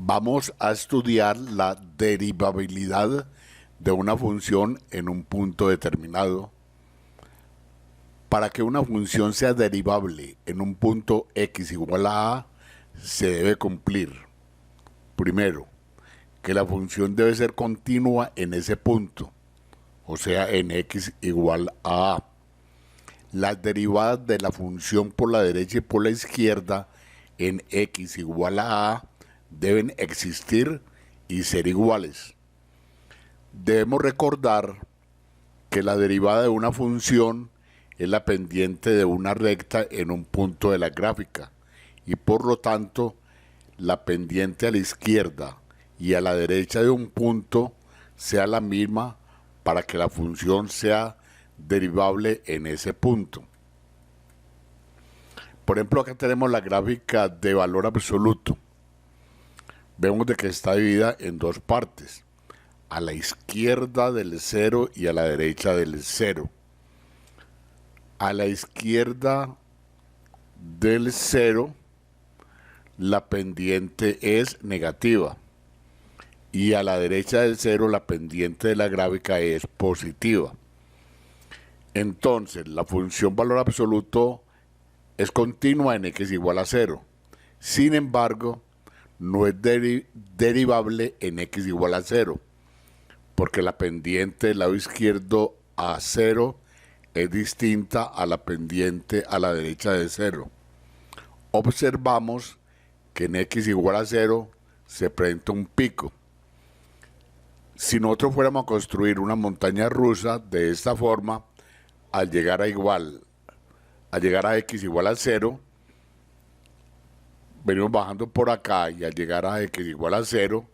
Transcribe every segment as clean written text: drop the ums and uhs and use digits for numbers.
Vamos a estudiar la derivabilidad de una función en un punto determinado. Para que una función sea derivable en un punto x igual a a, se debe cumplir, primero, que la función debe ser continua en ese punto, o sea, en x igual a a. Las derivadas de la función por la derecha y por la izquierda en x igual a deben existir y ser iguales. Debemos recordar que la derivada de una función es la pendiente de una recta en un punto de la gráfica y por lo tanto la pendiente a la izquierda y a la derecha de un punto sea la misma para que la función sea derivable en ese punto. Por ejemplo, acá tenemos la gráfica de valor absoluto. Vemos de que está dividida en dos partes, a la izquierda del 0 y a la derecha del 0. A la izquierda del 0 la pendiente es negativa y a la derecha del 0 la pendiente de la gráfica es positiva. Entonces, la función valor absoluto es continua en x igual a 0. Sin embargo, no es derivable en x igual a 0, porque la pendiente del lado izquierdo a 0 es distinta a la pendiente a la derecha de 0. Observamos que en x igual a 0 se presenta un pico. Si nosotros fuéramos a construir una montaña rusa de esta forma, al llegar a x igual a 0, venimos bajando por acá y al llegar a x igual a 0,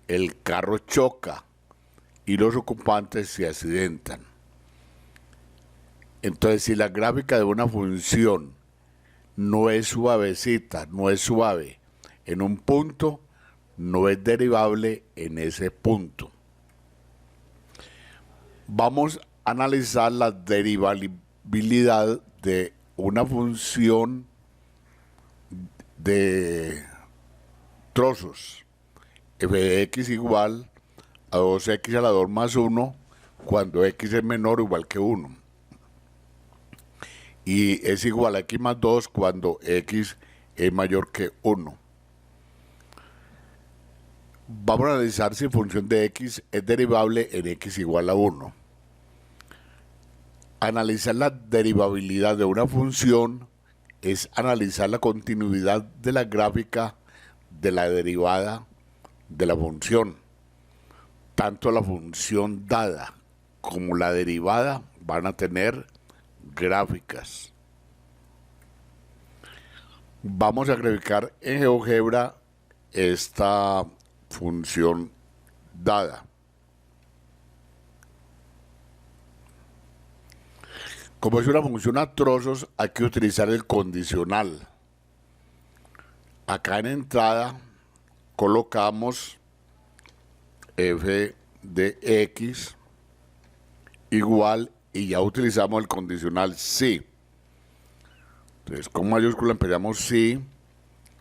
el carro choca y los ocupantes se accidentan. Entonces, si la gráfica de una función no es suavecita, no es suave en un punto, no es derivable en ese punto. Vamos a analizar la derivabilidad de una función de trozos f de x igual a 2x a la 2 más 1 cuando x es menor o igual que 1 y es igual a x más 2 cuando x es mayor que 1. Vamos a analizar si función de x es derivable en x igual a 1. Analizar la derivabilidad de una función es analizar la continuidad de la gráfica de la derivada de la función. Tanto la función dada como la derivada van a tener gráficas. Vamos a graficar en GeoGebra esta función dada. Como es una función a trozos, hay que utilizar el condicional. Acá en entrada colocamos f de x igual y ya utilizamos el condicional si. Entonces con mayúscula empezamos si,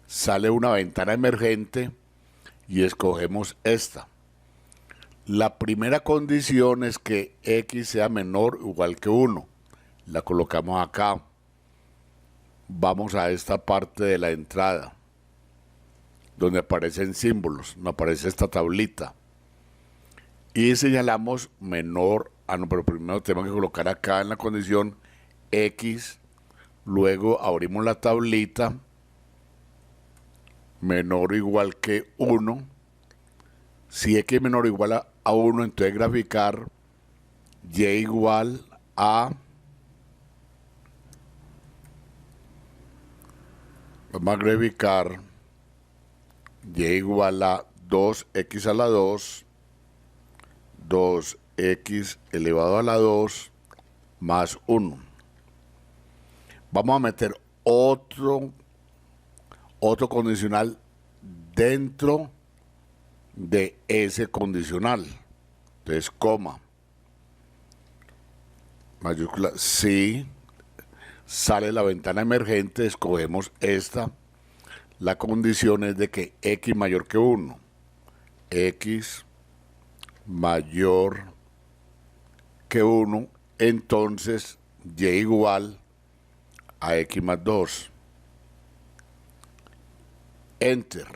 sale una ventana emergente y escogemos esta. La primera condición es que x sea menor o igual que 1. La colocamos acá. Vamos a esta parte de la entrada donde aparecen símbolos, nos aparece esta tablita y señalamos menor, pero primero tenemos que colocar acá en la condición x, luego abrimos la tablita, menor o igual que 1. Si x es menor o igual a 1, entonces graficar y igual a, vamos a graficar y igual a 2x a la 2, 2x elevado a la 2 más 1. Vamos a meter otro condicional dentro de ese condicional. Entonces, coma, mayúscula, si, sale la ventana emergente, escogemos esta. la condición es de que x mayor que 1. X mayor que 1, entonces y igual a x más 2. Enter.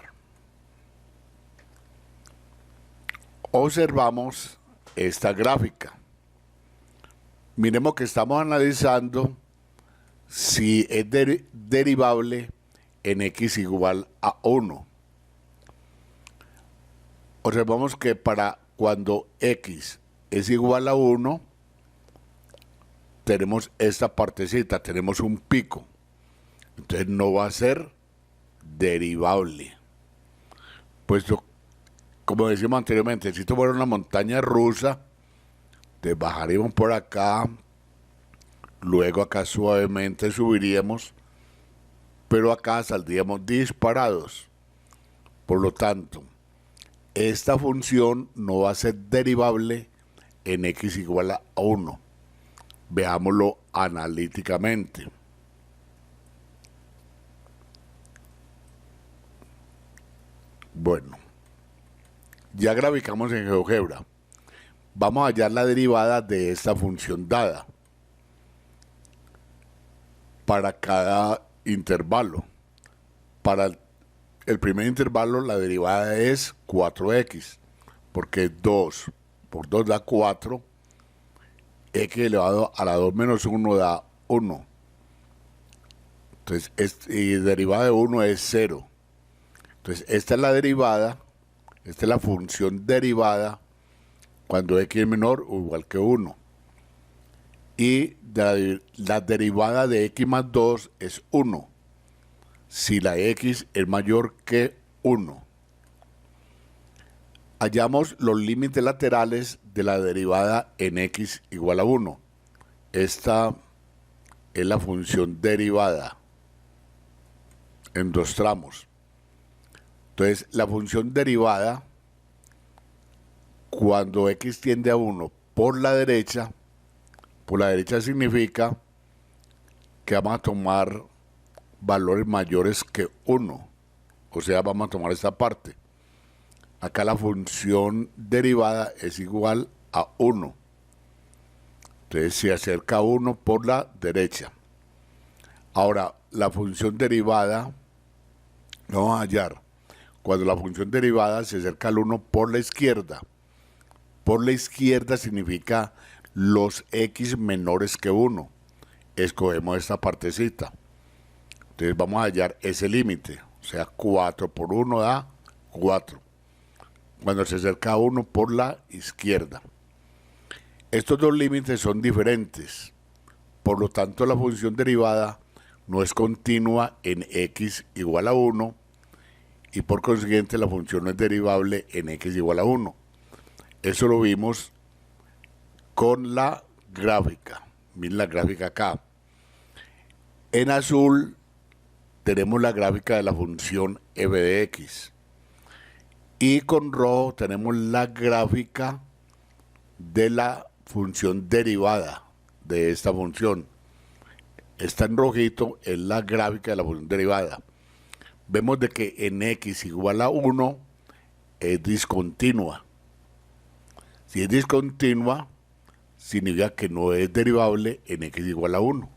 Observamos esta gráfica. Miremos que estamos analizando si es derivable en x igual a 1. Observamos que para cuando x es igual a 1, tenemos esta partecita, tenemos un pico. Entonces no va a ser derivable. Puesto, como decíamos anteriormente, si esto fuera una montaña rusa, te bajaríamos por acá, luego acá suavemente subiríamos, pero acá saldríamos disparados. Por lo tanto, esta función no va a ser derivable en x igual a 1. Veámoslo analíticamente. Bueno, ya graficamos en GeoGebra. Vamos a hallar la derivada de esta función dada para cada intervalo. Para el primer intervalo la derivada es 4x, porque 2 por 2 da 4, x elevado a la 2 menos 1 da 1. Entonces, y derivada de 1 es 0. Entonces, esta es la derivada, esta es la función derivada cuando x es menor o igual que 1. Y la derivada de x más 2 es 1, si la x es mayor que 1. Hallamos los límites laterales de la derivada en x igual a 1. Esta es la función derivada en dos tramos. Entonces, la función derivada, cuando x tiende a 1 por la derecha significa que vamos a tomar valores mayores que 1. O sea, vamos a tomar esta parte. Acá la función derivada es igual a 1. Entonces se acerca a 1 por la derecha. Ahora, la función derivada, lo vamos a hallar cuando la función derivada se acerca al 1 por la izquierda. Por la izquierda significa los x menores que 1. Escogemos esta partecita. Entonces vamos a hallar ese límite. O sea, 4 por 1 da 4. Cuando se acerca a 1 por la izquierda. Estos dos límites son diferentes. Por lo tanto, la función derivada no es continua en x igual a 1 y por consiguiente la función no es derivable en x igual a 1. Eso lo vimos con la gráfica. Miren la gráfica acá. En azul tenemos la gráfica de la función f de x. Y con rojo tenemos la gráfica de la función derivada de esta función. Esta en rojito es la gráfica de la función derivada. Vemos de que en x igual a 1 es discontinua. Si es discontinua, significa que no es derivable en x igual a 1.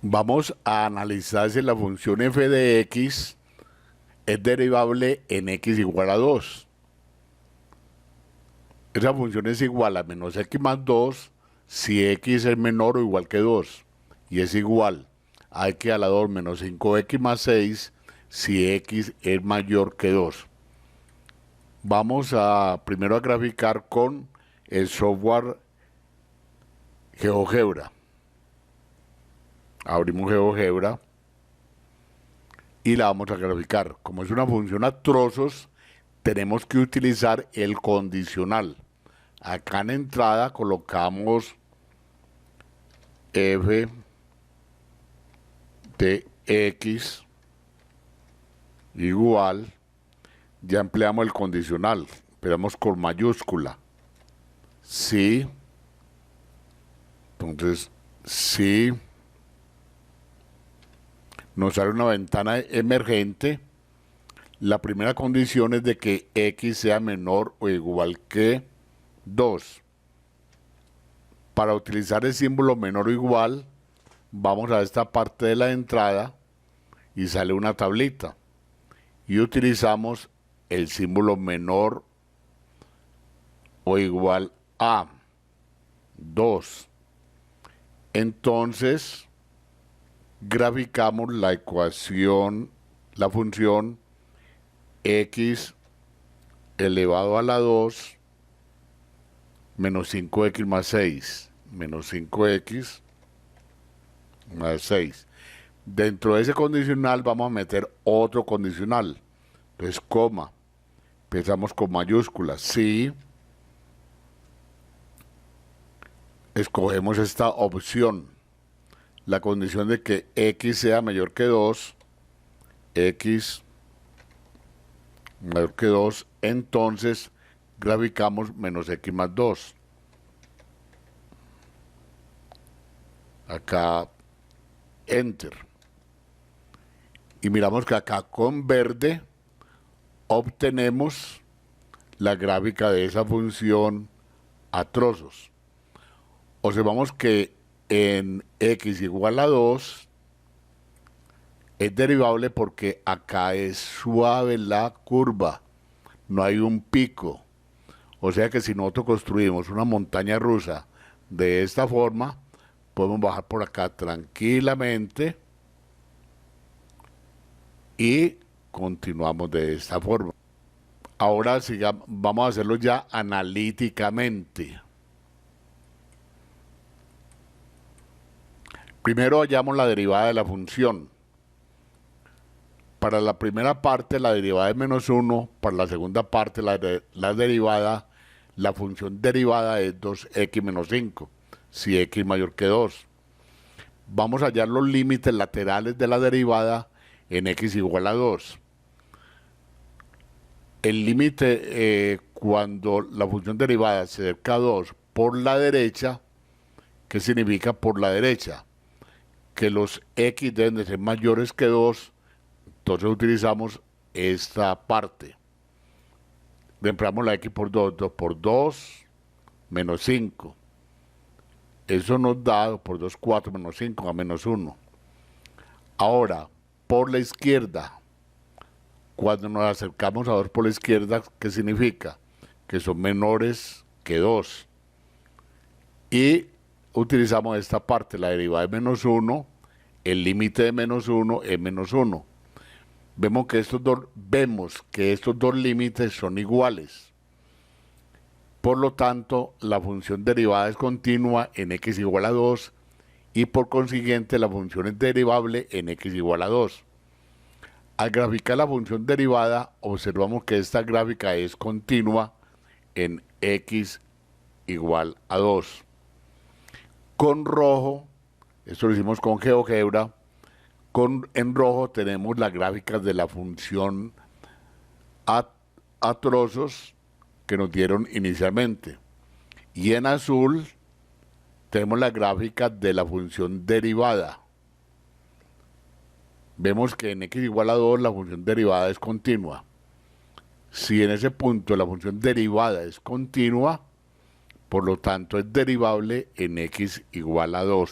Vamos a analizar si la función f de x es derivable en x igual a 2. Esa función es igual a menos x más 2 si x es menor o igual que 2. Y es igual a x a la 2 menos 5x más 6 si x es mayor que 2. Vamos a primero a graficar con el software GeoGebra. Abrimos GeoGebra y la vamos a graficar. Como es una función a trozos, tenemos que utilizar el condicional. Acá en entrada colocamos f de x igual, ya empleamos el condicional, empleamos con mayúscula. Si, entonces, si nos sale una ventana emergente. La primera condición es de que x sea menor o igual que 2. Para utilizar el símbolo menor o igual, vamos a esta parte de la entrada y sale una tablita. Y utilizamos el símbolo menor o igual a 2. Entonces, graficamos la ecuación, la función x elevado a la 2 menos 5x más 6, menos 5x más 6. Dentro de ese condicional vamos a meter otro condicional. Entonces, coma. Empezamos con mayúsculas. Si escogemos esta opción, la condición de que x sea mayor que 2, x mayor que 2, entonces graficamos menos x más 2. Acá, enter. Y miramos que acá con verde obtenemos la gráfica de esa función a trozos. Observamos que en x igual a 2 es derivable porque acá es suave la curva, no hay un pico. O sea que si nosotros construimos una montaña rusa de esta forma, podemos bajar por acá tranquilamente y continuamos de esta forma. Ahora vamos a hacerlo ya analíticamente. Primero hallamos la derivada de la función. Para la primera parte la derivada es menos 1, para la segunda parte la función derivada es 2x menos 5, si x es mayor que 2. Vamos a hallar los límites laterales de la derivada en x igual a 2. El límite cuando la función derivada se acerca a 2 por la derecha, ¿qué significa por la derecha? Que los x deben de ser mayores que 2, entonces utilizamos esta parte. Reemplazamos la x por 2, 2 por 2, menos 5. Eso nos da 2 por 2, 4, menos 5, a menos 1. Ahora, por la izquierda, cuando nos acercamos a 2 por la izquierda, ¿qué significa? Que son menores que 2. Y utilizamos esta parte, la derivada de menos 1, el límite de menos 1 es menos 1. Vemos que estos dos límites son iguales. Por lo tanto, la función derivada es continua en x igual a 2 y por consiguiente la función es derivable en x igual a 2. Al graficar la función derivada, observamos que esta gráfica es continua en x igual a 2. Con rojo, esto lo hicimos con GeoGebra, en rojo tenemos las gráficas de la función a trozos que nos dieron inicialmente. Y en azul tenemos la gráfica de la función derivada. Vemos que en x igual a 2 la función derivada es continua. Si en ese punto la función derivada es continua, por lo tanto es derivable en x igual a 2.